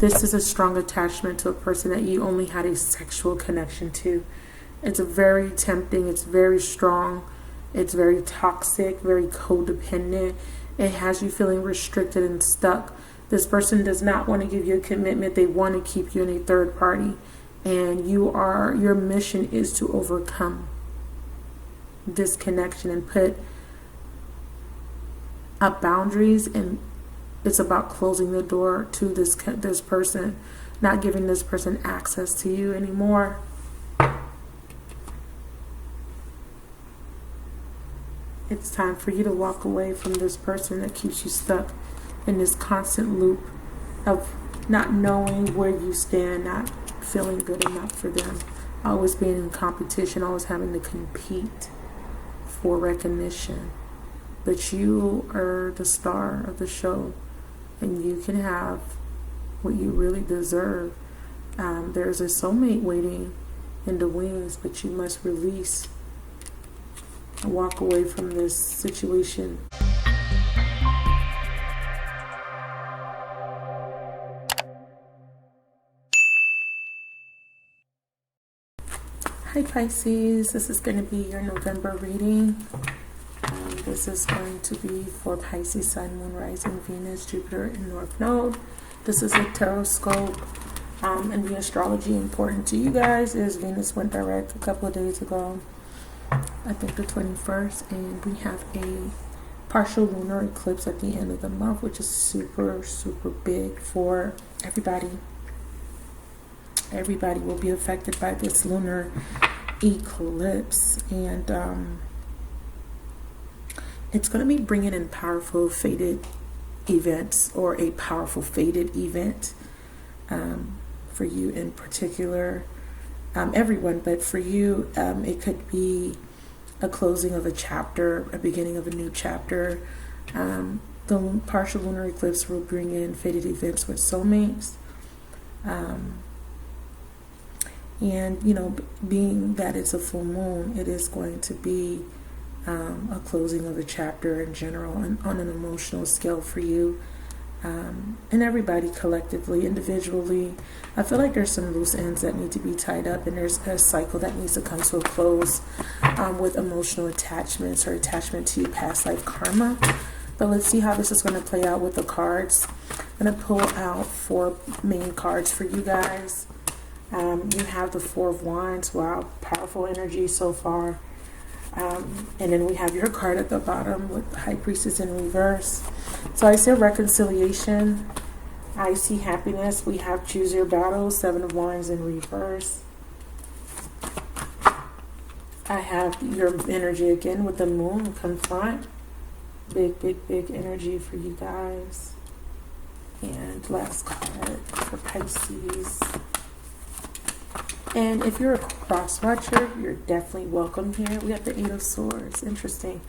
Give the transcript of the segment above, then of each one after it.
This is a strong attachment to a person that you only had a sexual connection to. It's very tempting. It's very strong. It's very toxic, very codependent. It has you feeling restricted and stuck. This person does not want to give you a commitment. They want to keep you in a third party. And your mission is to overcome this connection and put up boundaries, and it's about closing the door to this person, not giving this person access to you anymore. It's time for you to walk away from this person that keeps you stuck in this constant loop of not knowing where you stand, not feeling good enough for them, always being in competition, always having to compete for recognition. But you are the star of the show, and you can have what you really deserve. There's a soulmate waiting in the wings, but you must release and walk away from this situation. Hi Pisces, this is going to be your November reading. This is going to be for Pisces, Sun, Moon, Rising, Venus, Jupiter, and North Node. This is a tarot scope. And the astrology important to you guys is Venus went direct a couple of days ago, I think the 21st, and we have a partial lunar eclipse at the end of the month, which is super, super big for everybody. Everybody will be affected by this lunar eclipse, and it's going to be bringing in powerful fated events, or a powerful fated event for you in particular. Everyone, but for you, it could be a closing of a chapter, a beginning of a new chapter. The partial lunar eclipse will bring in fated events with soulmates. And, you know, being that it's a full moon, it is going to be a closing of a chapter in general, and on an emotional scale for you. And everybody collectively, individually. I feel like there's some loose ends that need to be tied up, and there's a cycle that needs to come to a close with emotional attachments or attachment to past life karma. But let's see how this is going to play out with the cards. I'm going to pull out 4 main cards for you guys. You have the 4 of Wands. Wow, powerful energy so far. And then we have your card at the bottom with the High Priestess in reverse. So I see reconciliation. I see happiness. We have choose your battle, 7 of Wands in reverse. I have your energy again with the moon confront. Big, big, big energy for you guys. And last card for Pisces. And if you're a cross watcher, you're definitely welcome here. We have the 8 of Swords. Interesting.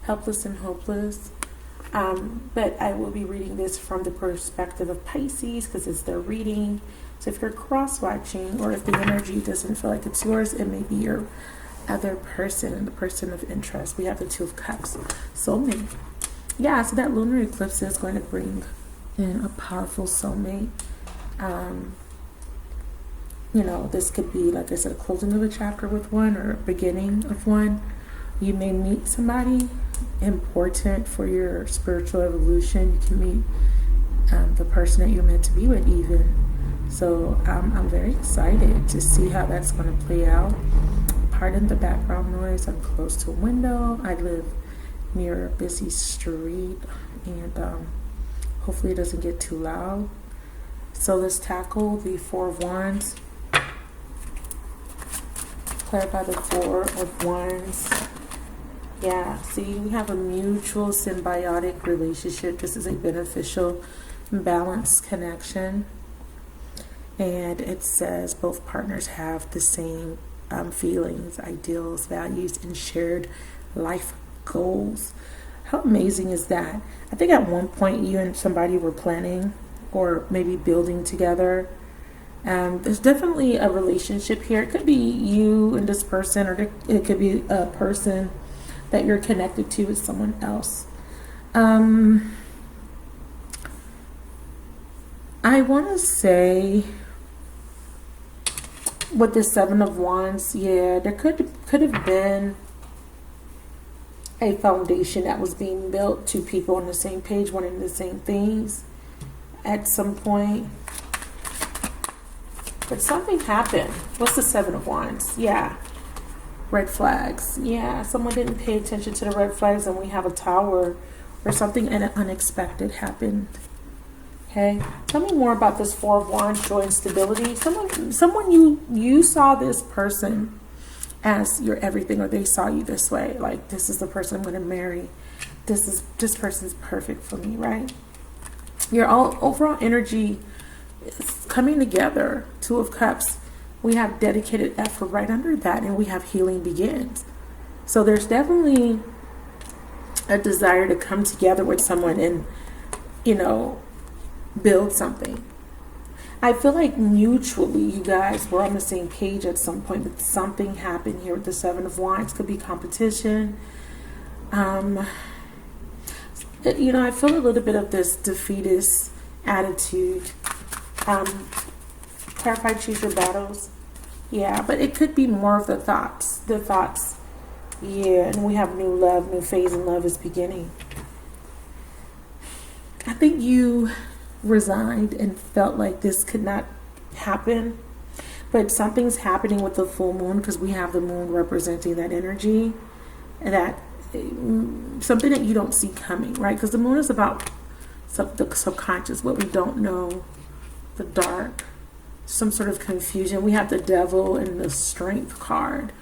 Helpless and hopeless. But I will be reading this from the perspective of Pisces because it's their reading. So if you're cross watching, or if the energy doesn't feel like it's yours, it may be your other person, the person of interest. We have the 2 of Cups. Soulmate. Yeah, so that lunar eclipse is going to bring in a powerful soulmate. You know, this could be, like I said, a closing of a chapter with one, or a beginning of one. You may meet somebody important for your spiritual evolution. You can meet the person that you're meant to be with even. So I'm very excited to see how that's going to play out. Pardon the background noise. I'm close to a window. I live near a busy street, and hopefully it doesn't get too loud. So let's tackle the 4 of Wands. Clarify the 4 of Wands. Yeah, see, we have a mutual symbiotic relationship. This is a beneficial, balanced connection. And it says both partners have the same feelings, ideals, values, and shared life goals. How amazing is that? I think at one point you and somebody were planning or maybe building together. There's definitely a relationship here. It could be you and this person, or it could be a person that you're connected to with someone else. I want to say with the Seven of Wands, yeah, there could have been a foundation that was being built, two people on the same page wanting the same things at some point. But something happened. What's the Seven of Wands? Yeah. Red flags. Yeah, someone didn't pay attention to the red flags, and we have a Tower, or something unexpected happened. Okay, tell me more about this Four of Wands, joy and stability. Someone you saw this person as your everything, or they saw you this way, like, this is the person I'm going to marry. This person's perfect for me, right? Your overall energy is coming together. Two of Cups. We have dedicated effort right under that, and we have healing begins. So there's definitely a desire to come together with someone and, you know, build something. I feel like mutually you guys were on the same page at some point, but something happened here with the Seven of Wands. Could be competition. You know, I feel a little bit of this defeatist attitude. Clarify, choose your battles. Yeah, but it could be more of the thoughts. Yeah, and we have new love, new phase in love is beginning. I think you resigned and felt like this could not happen, but something's happening with the full moon, because we have the moon representing that energy, and that something that you don't see coming, right? Because the moon is about the subconscious, what we don't know, the dark, some sort of confusion. We have the Devil and the Strength card,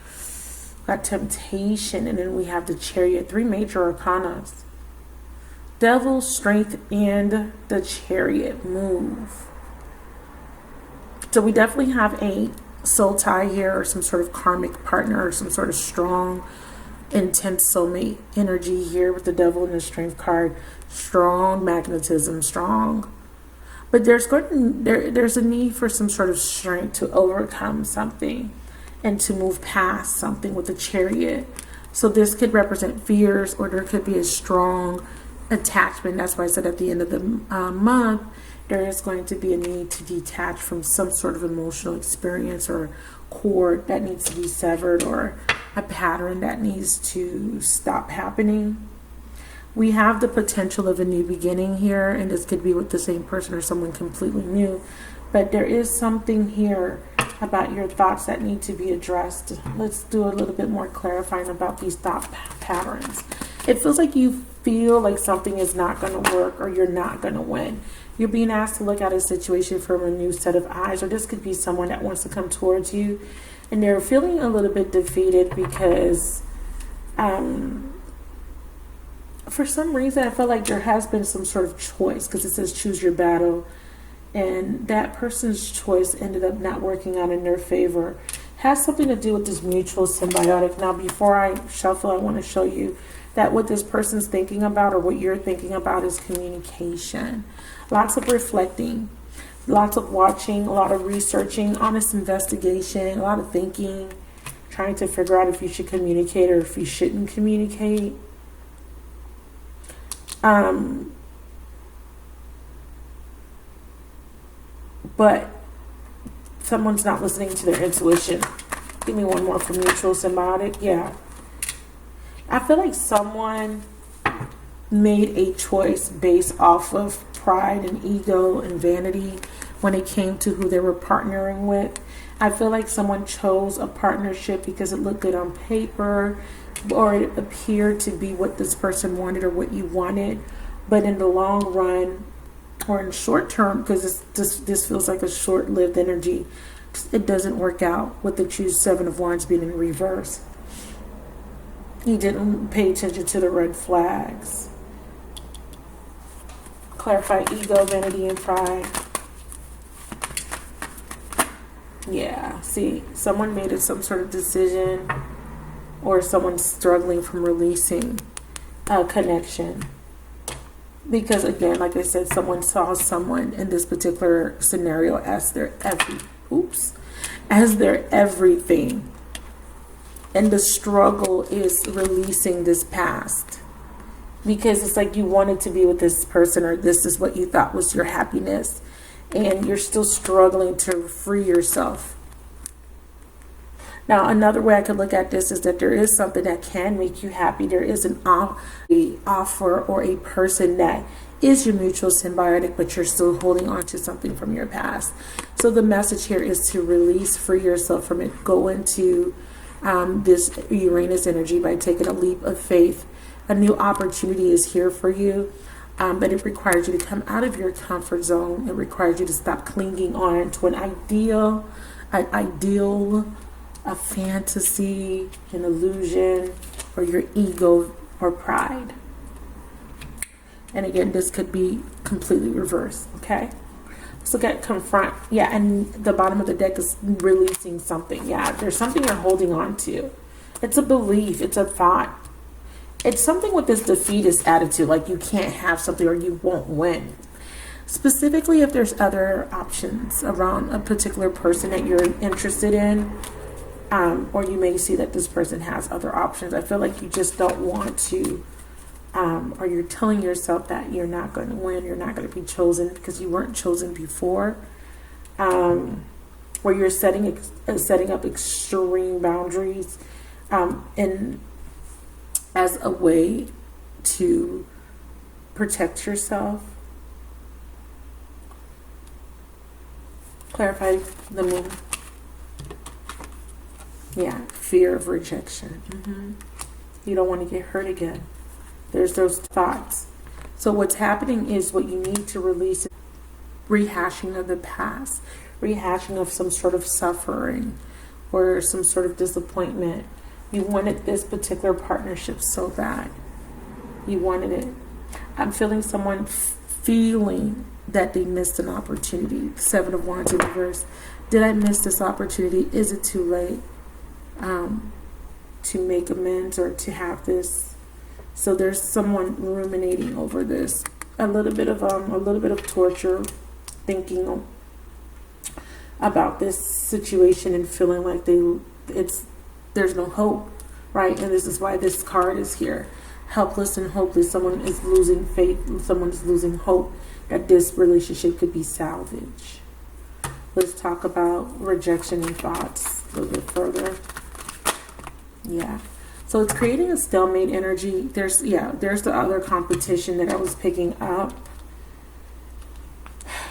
got temptation, and then we have the Chariot. Three major arcanas. Devil, Strength, and the Chariot move. So we definitely have a soul tie here, or some sort of karmic partner, or some sort of strong, intense soulmate energy here with the Devil and the Strength card. Strong magnetism, strong. But there's a need for some sort of strength to overcome something and to move past something with the Chariot. So this could represent fears, or there could be a strong attachment. That's why I said at the end of the month, there is going to be a need to detach from some sort of emotional experience, or cord that needs to be severed, or a pattern that needs to stop happening. We have the potential of a new beginning here, and this could be with the same person or someone completely new. But there is something here about your thoughts that need to be addressed. Let's do a little bit more clarifying about these thought patterns. It feels like you feel like something is not going to work, or you're not going to win. You're being asked to look at a situation from a new set of eyes, or this could be someone that wants to come towards you, and they're feeling a little bit defeated because for some reason I feel like there has been some sort of choice, because it says choose your battle, and that person's choice ended up not working out in their favor. Has something to do with this mutual symbiotic. Now, before I shuffle, I want to show you that what this person's thinking about, or what you're thinking about, is communication. Lots of reflecting, lots of watching, a lot of researching, honest investigation, a lot of thinking, trying to figure out if you should communicate or if you shouldn't communicate. But someone's not listening to their intuition. Give me one more for mutual symbiotic. Yeah. I feel like someone made a choice based off of pride and ego and vanity when it came to who they were partnering with. I feel like someone chose a partnership because it looked good on paper, or it appeared to be what this person wanted or what you wanted. But in the long run, or in short term, because this feels like a short-lived energy, it doesn't work out with the choose Seven of Wands being in reverse. You didn't pay attention to the red flags. Clarify ego, vanity, and pride. Yeah, see, someone made some sort of decision, or someone's struggling from releasing a connection. Because again, like I said, someone saw someone in this particular scenario as their everything. And the struggle is releasing this past. Because it's like you wanted to be with this person, or this is what you thought was your happiness. and you're still struggling to free yourself. Now, another way I could look at this is that there is something that can make you happy. There is an offer or a person that is your mutual symbiotic, but you're still holding on to something from your past. So the message here is to release, free yourself from it. Go into this Uranus energy by taking a leap of faith. A new opportunity is here for you, but it requires you to come out of your comfort zone. It requires you to stop clinging on to an ideal, a fantasy, an illusion, or your ego or pride. And again, this could be completely reversed, okay? Let's look at confront. Yeah, and the bottom of the deck is releasing something. Yeah, there's something you're holding on to. It's a belief. It's a thought. It's something with this defeatist attitude, like you can't have something or you won't win. Specifically, if there's other options around a particular person that you're interested in, or you may see that this person has other options. I feel like you just don't want to, or you're telling yourself that you're not going to win, you're not going to be chosen because you weren't chosen before, where you're setting up extreme boundaries, and as a way to protect yourself. Clarify the moon. Yeah, fear of rejection. You don't want to get hurt again. There's those thoughts. So what's happening is what you need to release, rehashing of the past, rehashing of some sort of suffering or some sort of disappointment. You wanted this particular partnership so bad. You wanted it. I'm feeling someone feeling that they missed an opportunity. 7 of Wands in reverse. Did I miss this opportunity? Is it too late to make amends or to have this? So there's someone ruminating over this. A little bit of torture, thinking about this situation and feeling like there's no hope, right? And this is why this card is here. Helpless and hopeless. Someone is losing faith. Someone is losing hope that this relationship could be salvaged. Let's talk about rejection and thoughts a little bit further. Yeah. So it's creating a stalemate energy. There's the other competition that I was picking up.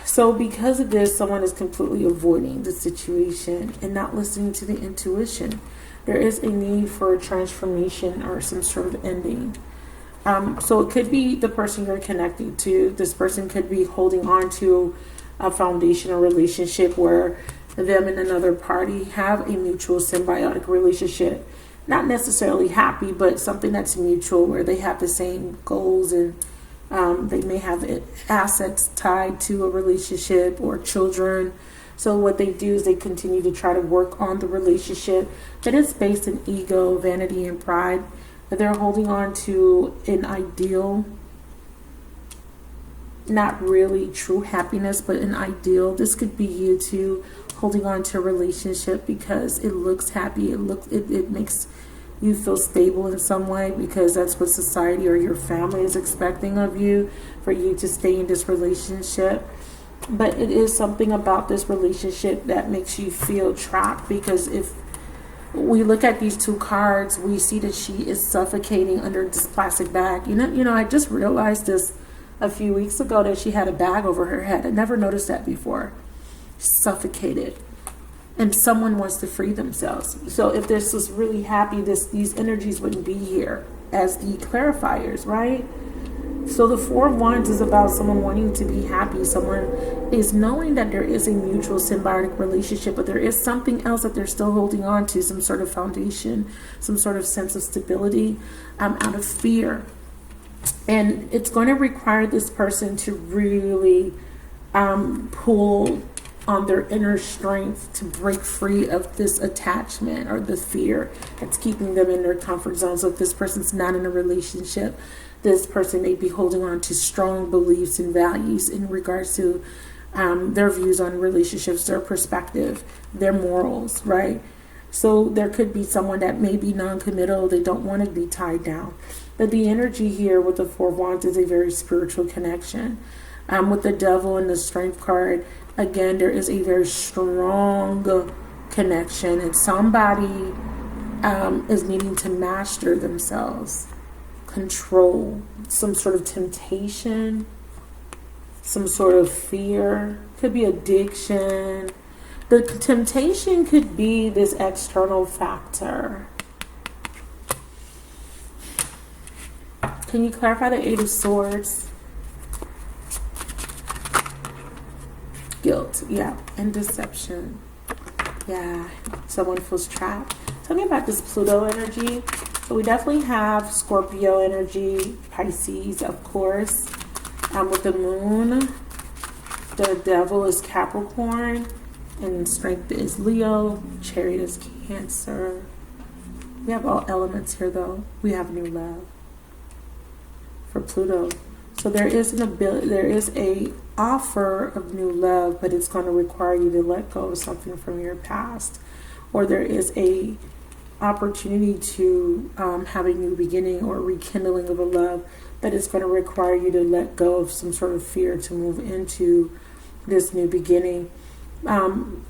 So because of this, someone is completely avoiding the situation and not listening to the intuition. There is a need for a transformation or some sort of ending. So it could be the person you're connecting to. This person could be holding on to a foundational relationship where them and another party have a mutual symbiotic relationship. Not necessarily happy, but something that's mutual where they have the same goals and they may have assets tied to a relationship or children. So what they do is they continue to try to work on the relationship that is based in ego, vanity, and pride. They're holding on to an ideal, not really true happiness, but an ideal. This could be you too, holding on to a relationship because it looks happy. It makes you feel stable in some way because that's what society or your family is expecting of you, for you to stay in this relationship. But it is something about this relationship that makes you feel trapped, because if we look at these two cards, we see that she is suffocating under this plastic bag. You know, I just realized this a few weeks ago that she had a bag over her head. I never noticed that before. Suffocated. And someone wants to free themselves. So if this was really happy, these energies wouldn't be here as the clarifiers, right? So the 4 of Wands is about someone wanting to be happy. Someone is knowing that there is a mutual symbiotic relationship, but there is something else that they're still holding on to, some sort of foundation, some sort of sense of stability, out of fear. And it's going to require this person to really pull on their inner strength to break free of this attachment or the fear that's keeping them in their comfort zone. So if this person's not in a relationship, this person may be holding on to strong beliefs and values in regards to their views on relationships, their perspective, their morals, right? So there could be someone that may be non-committal. They don't want to be tied down. But the energy here with the 4 of Wands is a very spiritual connection. With the Devil and the Strength card, Again, there is a very strong connection, and somebody is needing to master themselves, control, some sort of temptation, some sort of fear, could be addiction. The temptation could be this external factor. Can you clarify the Eight of Swords? Guilt, yeah, and deception. Yeah, someone feels trapped. Tell me about this Pluto energy. So we definitely have Scorpio energy, Pisces, of course. With the moon, the devil is Capricorn, and strength is Leo, chariot is Cancer. We have all elements here, though. We have new love for Pluto. So there is an ability, there is a offer of new love, but it's going to require you to let go of something from your past, or there is a opportunity to have a new beginning or rekindling of a love, but it's going to require you to let go of some sort of fear to move into this new beginning.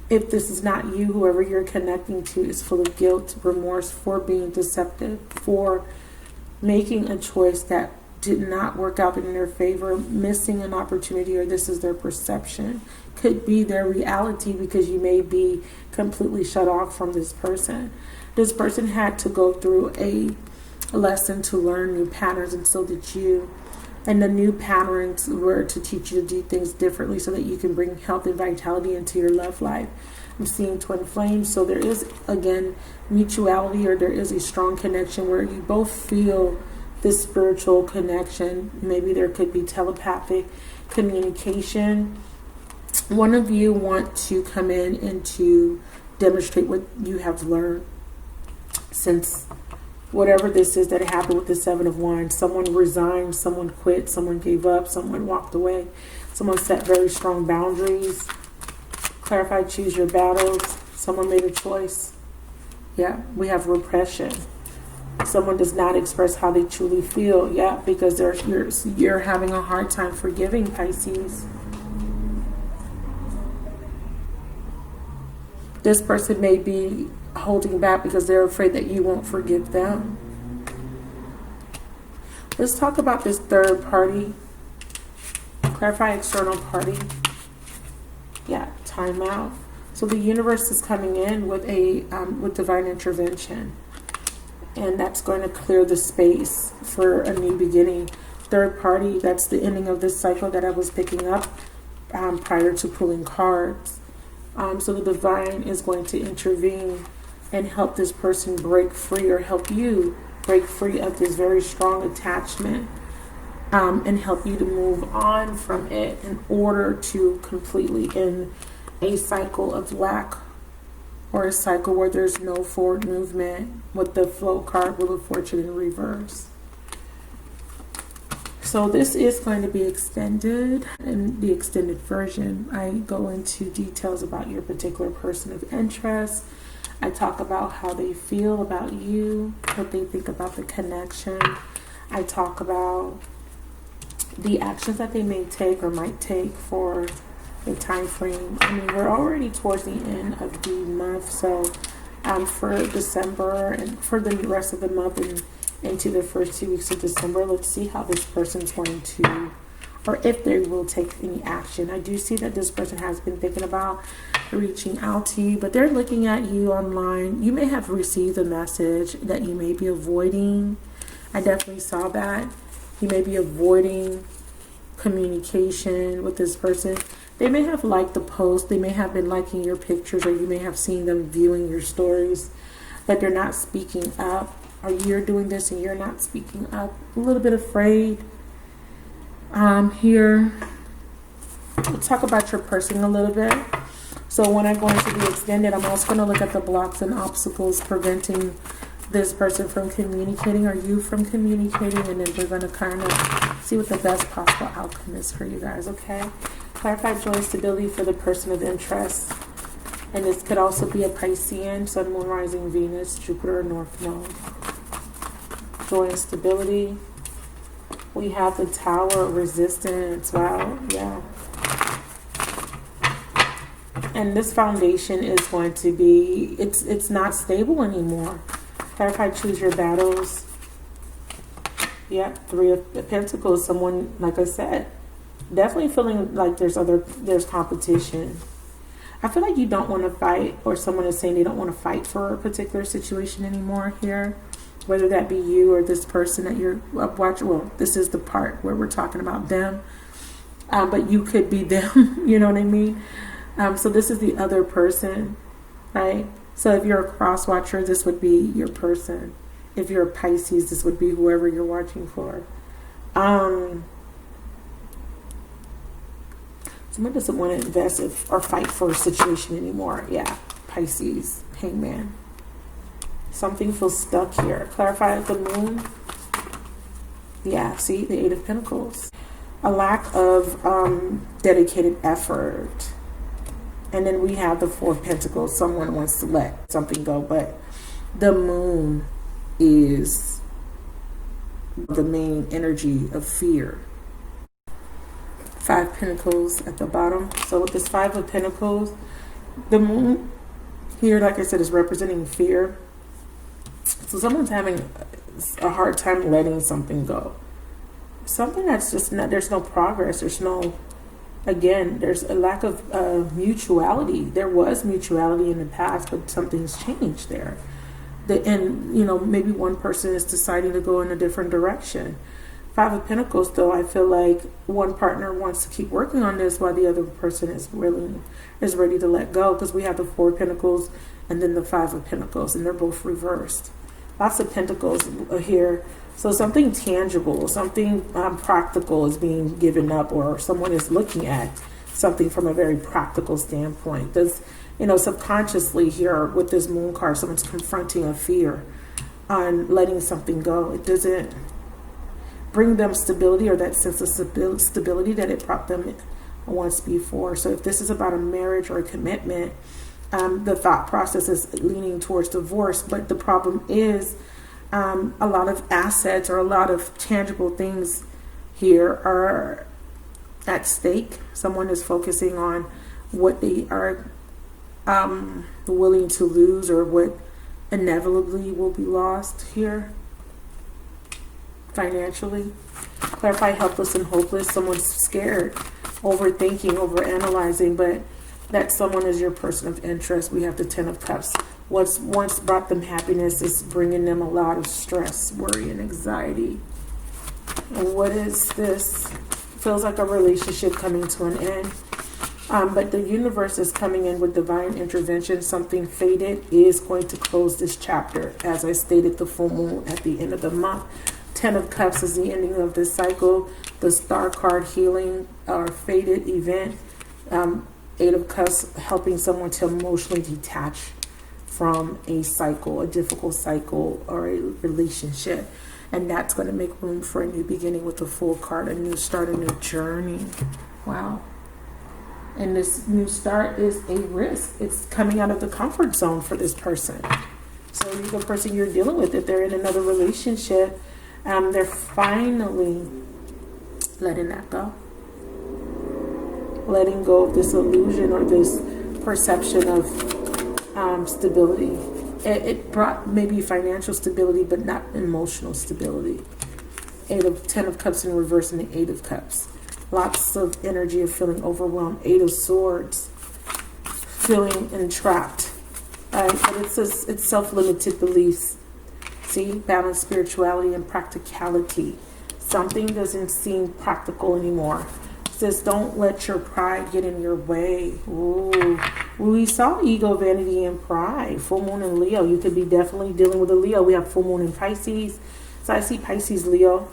If this is not you, whoever you're connecting to is full of guilt, remorse for being deceptive, for making a choice that did not work out in their favor, missing an opportunity, or this is their perception. Could be their reality, because you may be completely shut off from this person. This person had to go through a lesson to learn new patterns, and so did you. And the new patterns were to teach you to do things differently so that you can bring health and vitality into your love life. I'm seeing twin flames. So there is, again, mutuality, or there is a strong connection where you both feel this spiritual connection. Maybe there could be telepathic communication. One of you want to come in and to demonstrate what you have learned since whatever this is that happened with the Seven of Wands. Someone resigned, someone quit, someone gave up, someone walked away, someone set very strong boundaries. Clarify, choose your battles. Someone made a choice. Yeah, we have repression. Someone does not express how they truly feel. Yeah, because you're having a hard time forgiving, Pisces. This person may be holding back because they're afraid that you won't forgive them. Let's talk about this third party. Clarify, external party. Yeah, time out. So the universe is coming in with with divine intervention, and that's going to clear the space for a new beginning. Third party, that's the ending of this cycle that I was picking up prior to pulling cards. So the divine is going to intervene and help this person break free, or help you break free of this very strong attachment, and help you to move on from it in order to completely end a cycle of lack, or a cycle where there's no forward movement, with the flow card, Wheel of Fortune in reverse. So this is going to be extended. In the extended version, I go into details about your particular person of interest. I talk about how they feel about you, what they think about the connection. I talk about the actions that they may take or might take for a time frame. I mean, we're already towards the end of the month, so for December and for the rest of the month and into the first 2 weeks of December, let's see how this person's going to, or if they will take any action. I do see that this person has been thinking about reaching out to you, but they're looking at you online. You may have received a message that you may be avoiding. I definitely saw that. You may be avoiding communication with this person. They may have liked the post. They may have been liking your pictures, or you may have seen them viewing your stories, but they're not speaking up. Or you're doing this and you're not speaking up. A little bit afraid. Here, let's talk about your person a little bit. So when I go into the extended, I'm also going to look at the blocks and obstacles preventing this person from communicating, or you from communicating, and then we're going to kind of see what the best possible outcome is for you guys, okay? Clarify joy and stability for the person of interest. And this could also be a Piscean, Sun, Moon, Rising, Venus, Jupiter, or North Node. Joy and stability. We have the Tower of Resistance. Wow, yeah. And this foundation is going to be, it's not stable anymore. Clarify, choose your battles. Yeah, Three of Pentacles. Someone, like I said, definitely feeling like there's competition. I feel like you don't want to fight, or someone is saying they don't want to fight for a particular situation anymore here. Whether that be you or this person that you're watching. Well, this is the part where we're talking about them. But you could be them, you know what I mean? So this is the other person, right? So if you're a cross watcher, this would be your person. If you're a Pisces, this would be whoever you're watching for. Someone doesn't want to invest or fight for a situation anymore. Yeah, Pisces, Hangman. Something feels stuck here. Clarify the moon. Yeah, see, the Eight of Pentacles. A lack of dedicated effort. And then we have the Four of Pentacles. Someone wants to let something go, but the moon is the main energy of fear. Five Pentacles at the bottom. So with this Five of Pentacles, the moon here, like I said, is representing fear. So someone's having a hard time letting something go. Something that's just not, there's no progress. There's no, again, there's a lack of mutuality. There was mutuality in the past, but something's changed there. And, you know, maybe one person is deciding to go in a different direction. Five of Pentacles, though, I feel like one partner wants to keep working on this while the other person is ready to let go, because we have the Four of Pentacles and then the Five of Pentacles, and they're both reversed. Lots of Pentacles here. So something tangible, something practical is being given up, or someone is looking at something from a very practical standpoint. Does, you know, subconsciously here with this Moon card, someone's confronting a fear on letting something go. It doesn't bring them stability, or that sense of stability that it brought them once before. So if this is about a marriage or a commitment, the thought process is leaning towards divorce. But the problem is a lot of assets or a lot of tangible things here are at stake. Someone is focusing on what they are willing to lose, or what inevitably will be lost here financially. Clarify helpless and hopeless. Someone's scared, overthinking, overanalyzing, but that someone is your person of interest. We have the Ten of Cups. What's once brought them happiness is bringing them a lot of stress, worry, and anxiety. And what is this? Feels like a relationship coming to an end. But the universe is coming in with divine intervention. Something fated is going to close this chapter. As I stated, the full moon at the end of the month. Ten of Cups is the ending of this cycle. The Star card, healing or fated event. Eight of Cups, helping someone to emotionally detach from a cycle, a difficult cycle, or a relationship. And that's going to make room for a new beginning with the Fool card, a new start, a new journey. Wow. And this new start is a risk. It's coming out of the comfort zone for this person. So the person you're dealing with, if they're in another relationship, they're finally letting that go. Letting go of this illusion or this perception of stability. It brought maybe financial stability, but not emotional stability. Ten of Cups in reverse and the Eight of Cups. Lots of energy of feeling overwhelmed. Eight of Swords. Feeling entrapped. But it's self-limited beliefs. See? Balance spirituality and practicality. Something doesn't seem practical anymore. Says don't let your pride get in your way. Ooh. We saw ego, vanity, and pride. Full moon in Leo. You could be definitely dealing with a Leo. We have full moon in Pisces. So I see Pisces, Leo.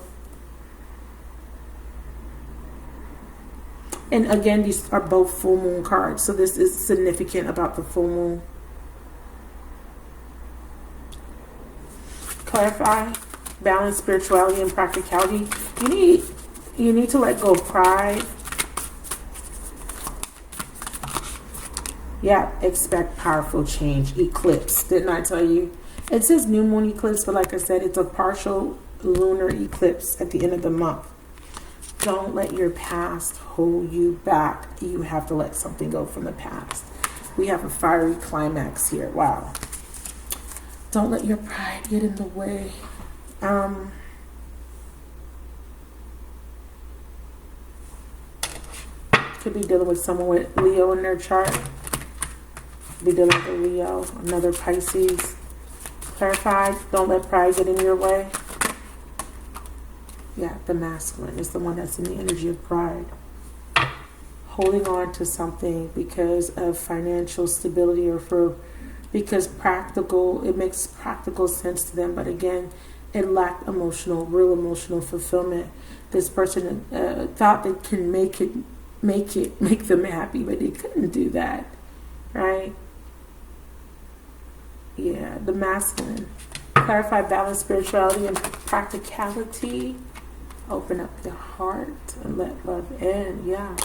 And again, these are both full moon cards. So this is significant about the full moon. Clarify. Balance spirituality and practicality. You need to let go of pride. Yeah, expect powerful change. Eclipse. Didn't I tell you? It says new moon eclipse, but like I said, it's a partial lunar eclipse at the end of the month. Don't let your past hold you back. You have to let something go from the past. We have a fiery climax here. Wow. Don't let your pride get in the way. Could be dealing with someone with Leo in their chart. Be dealing with a Leo, another Pisces. Clarified, don't let pride get in your way. Yeah, the masculine is the one that's in the energy of pride. Holding on to something because of financial stability or because it makes practical sense to them. But again, it lacked real emotional fulfillment. This person thought they can make them happy, but they couldn't do that, right? Yeah, the masculine. Clarify, balance spirituality and practicality. Open up your heart and let love in. Yeah.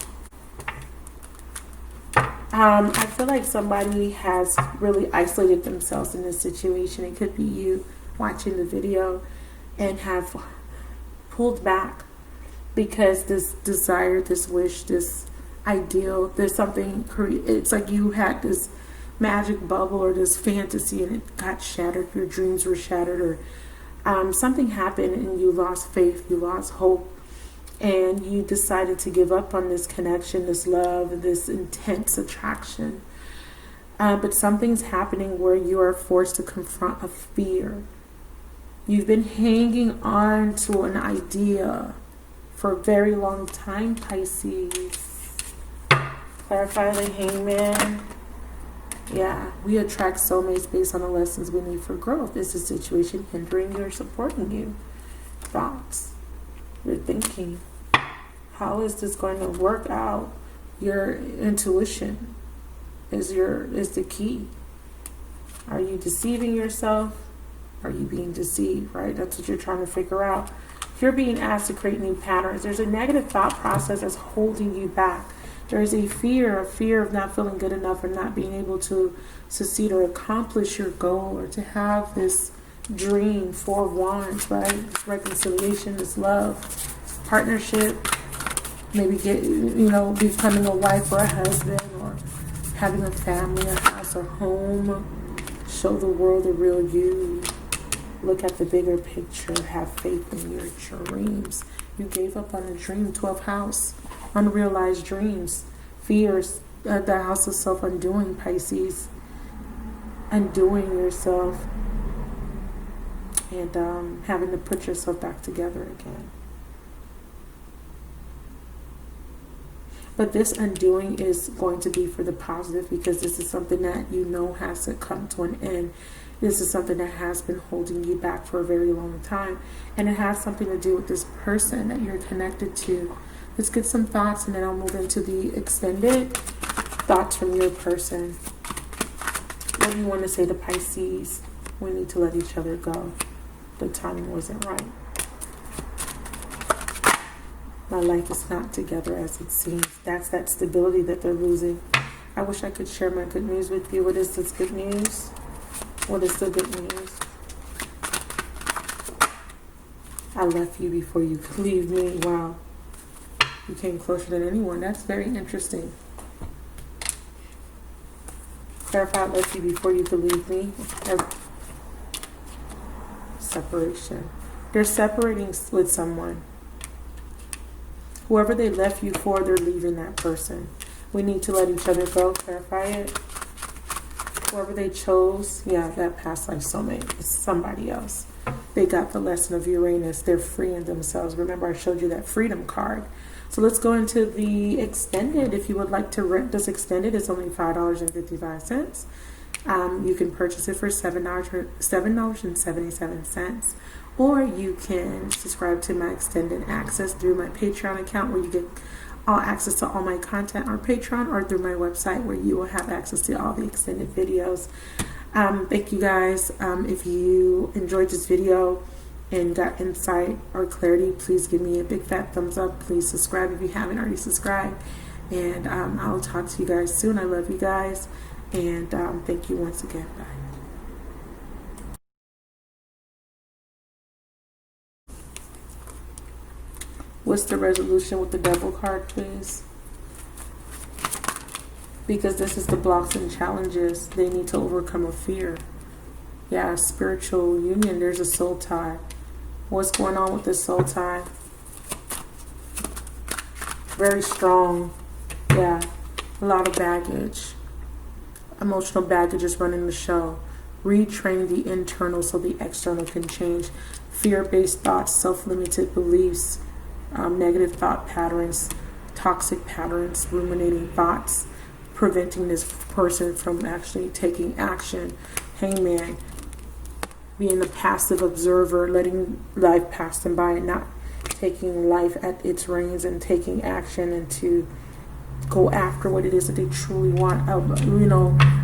I feel like somebody has really isolated themselves in this situation. It could be you watching the video and have pulled back because this desire, this wish, this ideal, there's something, it's like you had this magic bubble or this fantasy and it got shattered. Your dreams were shattered, or something happened and you lost faith, you lost hope, and you decided to give up on this connection, this love, this intense attraction. But something's happening where you are forced to confront a fear. You've been hanging on to an idea for a very long time, Pisces. Clarify the Hangman. Yeah, we attract soulmates based on the lessons we need for growth. Is the situation hindering you or supporting you? Thoughts, your thinking. How is this going to work out? Your intuition is the key. Are you deceiving yourself? Are you being deceived, right? That's what you're trying to figure out. You're being asked to create new patterns. There's a negative thought process that's holding you back. There's a fear of not feeling good enough or not being able to succeed or accomplish your goal or to have this dream, 4 of Wands, right? This reconciliation, this love, this partnership, maybe becoming a wife or a husband or having a family, a house, a home. Show the world the real you. Look at the bigger picture. Have faith in your dreams. You gave up on a dream, 12th house. Unrealized dreams, fears, the house of self-undoing, Pisces. Undoing yourself and having to put yourself back together again. But this undoing is going to be for the positive because this is something that you know has to come to an end. This is something that has been holding you back for a very long time. And it has something to do with this person that you're connected to. Let's get some thoughts and then I'll move into the extended thoughts from your person. What do you want to say to Pisces? We need to let each other go. The timing wasn't right. My life is not together as it seems. That's that stability that they're losing. I wish I could share my good news with you. What is this good news? What is the good news? I left you before you could leave me. Wow. You came closer than anyone. That's very interesting. Clarify, I left you before you could leave me. Separation. They're separating with someone. Whoever they left you for, they're leaving that person. We need to let each other go. Clarify it. Whoever they chose, yeah, that past life soulmate. It's somebody else. They got the lesson of Uranus. They're freeing themselves. Remember, I showed you that freedom card. So let's go into the extended. If you would like to rent this extended, it's only $5.55. You can purchase it for $7.77. Or you can subscribe to my extended access through my Patreon account where you get all access to all my content on Patreon, or through my website where you will have access to all the extended videos. Thank you guys. If you enjoyed this video and got insight or clarity, please give me a big fat thumbs up. Please subscribe if you haven't already subscribed. And I'll talk to you guys soon. I love you guys. And thank you once again. Bye. What's the resolution with the devil card, please? because this is the blocks and challenges they need to overcome a fear. Yeah, spiritual union. There's a soul tie. What's going on with this soul tie? Very strong. Yeah, a lot of baggage. Emotional baggage is running the show. Retrain the internal so the external can change. Fear-based thoughts, self-limited beliefs, negative thought patterns, toxic patterns, ruminating thoughts, preventing this person from actually taking action. Hangman, being a passive observer, letting life pass them by and not taking life at its reins and taking action and to go after what it is that they truly want,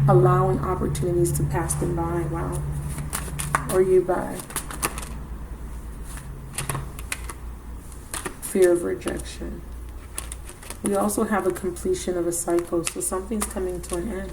allowing opportunities to pass them by. Wow. Or you by. Fear of rejection. We also have a completion of a cycle, so something's coming to an end.